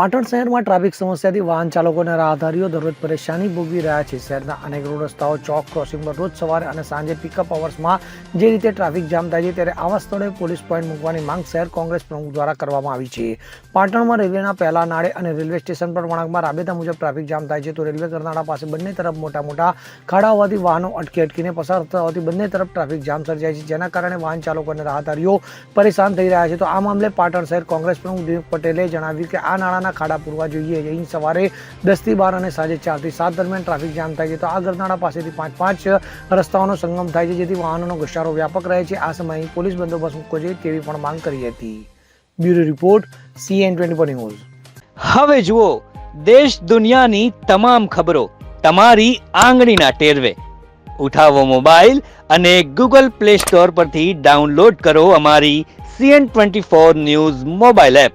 પાટણ શહેરમાં ટ્રાફિક સમસ્યાથી વાહન ચાલકો અને રાહદારીઓ દરરોજ પરેશાની ભોગવી રહ્યા છે. શહેરના અનેક રોડ રસ્તાઓ, ચોક, ક્રોસિંગ પર રોજ સવારે અને સાંજે પિકઅપ અવર્સમાં જે રીતે ટ્રાફિક જામ થાય છે, ત્યારે આવા સ્થળોએ પોલીસ પોઈન્ટ મૂકવાની માંગ શહેર કોંગ્રેસ પ્રમુખ દ્વારા કરવામાં આવી છે. પાટણમાં રેલવેના પહેલા નાળે અને રેલવે સ્ટેશન પર વળાંકમાં રાબેતા મુજબ ટ્રાફિક જામ થાય છે, તો રેલવે કરનાળા પાસે બંને તરફ મોટા ખાડા હોવાથી વાહનો અટકીને પસાર થતા હોવાથી બંને તરફ ટ્રાફિક જામ સર્જાય છે, જેના કારણે વાહન ચાલકો અને રાહદારીઓ પરેશાન થઈ રહ્યા છે. તો આ મામલે પાટણ શહેર કોંગ્રેસ પ્રમુખ દિલીપ પટેલે જણાવ્યું કે આ નાળાના ખાડા પૂરવા જોઈએ. અહીં સવારે 10 થી 12 અને સાંજે 4 થી 7 દરમિયાન ટ્રાફિક જામ થાય છે, તો આ ગરનાળા પાસેથી 5 રસ્તાઓનો સંગમ થાય છે, જેથી વાહનોનો ઘસારો વ્યાપક રહે છે. આ સમયે પોલીસ બંદોબસ્ત મૂકવો જોઈએ તેવી પણ માંગ કરી હતી. Bureau report, CN24 news. હવે જુઓ દેશ દુનિયાની તમામ ખબરો તમારી આંગળીના ટેરવે. ઉઠાવો મોબાઈલ અને Google Play Store પરથી ડાઉનલોડ કરો અમારી CN24 ન્યૂઝ મોબાઈલ એપ.